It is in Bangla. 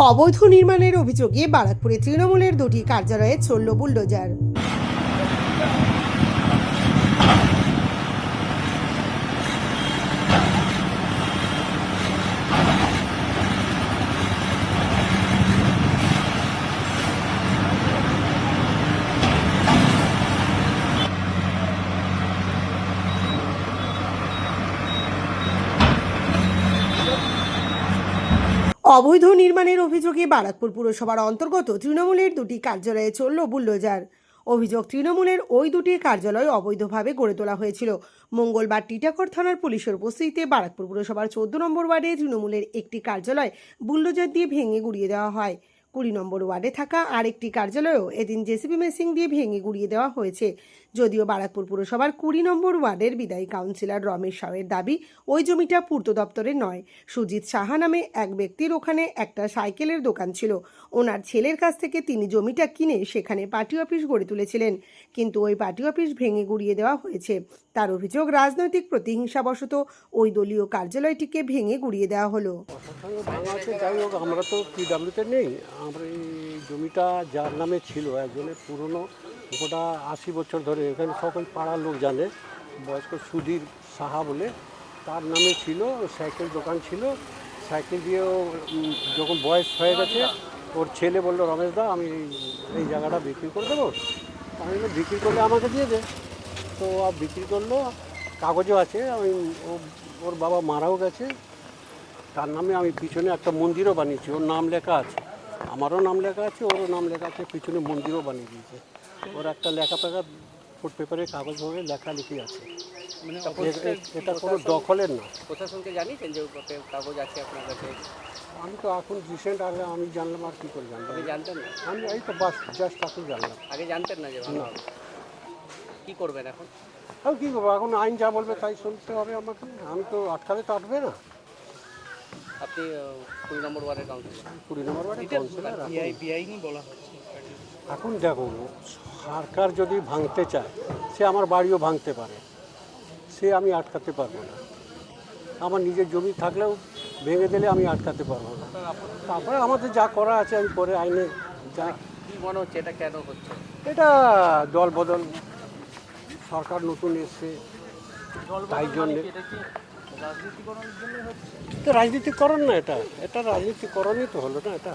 অবৈধ নির্মাণের অভিযোগে বারাকপুরে তৃণমূলের দুটি কার্যালয়ে চলল বুলডোজার। অবৈধ নির্মাণের অভিযোগে বারাকপুর পুরসভার অন্তর্গত তৃণমূলের দুটি কার্যালয়ে চলল বুলডোজার। অভিযোগ, তৃণমূলের ওই দুটি কার্যালয় অবৈধভাবে গড়ে তোলা হয়েছিল। মঙ্গলবার টিটাগড় থানার পুলিশের উপস্থিতিতে বারাকপুর পুরসভার 14 নম্বর ওয়ার্ডে তৃণমূলের একটি কার্যালয় বুলডোজার দিয়ে ভেঙে গুড়িয়ে দেওয়া হয়। 20 নম্বর ওয়ার্ডে থাকা আরেকটি কার্যালয়ও এদিন জেসিবি মেশিন দিয়ে ভেঙে গুড়িয়ে দেওয়া হয়েছে। যদিও বারাকপুর পুরসভার 20 নম্বর ওয়ার্ডের বিদায়ী কাউন্সিলর রমেশ সাউয়ের দাবি, ওই জমিটা পূর্ত দপ্তরের নয়। সুজিত সাহা নামে এক ব্যক্তির ওখানে একটা সাইকেলের দোকান ছিল। ওনার ছেলের কাছ থেকে তিনি জমিটা কিনে সেখানে পার্টি অফিস গড়ে তুলেছিলেন, কিন্তু ওই পার্টি অফিস ভেঙে গুড়িয়ে দেওয়া হয়েছে। তার অভিযোগ, রাজনৈতিক প্রতিহিংসাবশত ওই দলীয় কার্যালয়টিকে ভেঙে গুড়িয়ে দেওয়া হলো। যাই হোক, আমরা তো পিডাব্লিউতে নেই। আমরা এই জমিটা যার নামে ছিল, একজনের পুরনো, গোটা 80 বছর ধরে এখানে সকল পাড়ার লোক জানে, বয়স্ক সুধীর সাহা বলে, তার নামে ছিল। সাইকেল দোকান ছিল। সাইকেল দিয়েও যখন বয়স হয়ে গেছে, ওর ছেলে বললো, রমেশ দা, আমি এই জায়গাটা বিক্রি করে দেবো। আমি বললাম, বিক্রি করলে আমাকে দিয়ে দে। তো বিক্রি করলো, কাগজও আছে। আমি ওর বাবা মারাও গেছে, তার নামে আমি পিছনে একটা মন্দিরও বানিয়েছি। ওর নাম লেখা আছে, আমারও নাম লেখা আছে, ওরও নাম লেখা আছে, পিছনে মন্দিরও বানিয়ে দিয়েছে। ওর একটা লেখাপড়া ফুট পেপারের কাগজ ধরে লেখালেখি আছে। মানে এটা কোনো দখলের না। প্রশাসনকে জানিয়েছেন যে কাগজ আছে আপনার কাছে? আমি তো এখন রিসেন্ট আগে আমি জানলাম, আর কী করে জানলাম? আগে জানতেন না? আমি এই তো বাস জাস্ট এখন জানলাম। আগে জানতেন না যে ভালো হবে? কী করবেন এখন? আমি কী করবো, এখন আইন যা বলবে তাই শুনতে হবে আমাকে। আমি তো আটকালে তো আটবে না। আপনি 20 নম্বর ওয়ার্ডের কাউন্সিলর? 20 নম্বর ওয়ার্ডের কাউন্সিলর। বেআইনি বলা হচ্ছে। এখন দেখো, সরকার যদি ভাঙতে চায়, সে আমার বাড়িও ভাঙতে পারে, সে আমি আটকাতে পারবো না। আমার নিজের জমি থাকলেও ভেঙে দিলে আমি আটকাতে পারবো না। তারপরে আমাদের যা করা আছে আমি করে আইনে যা। কী মনে হচ্ছে এটা কেন হচ্ছে? এটা দল বদল, সরকার নতুন এসছে, তাই জন্যে। তো রাজনীতিকরণ না, এটা রাজনীতিকরণই তো হলো না এটা।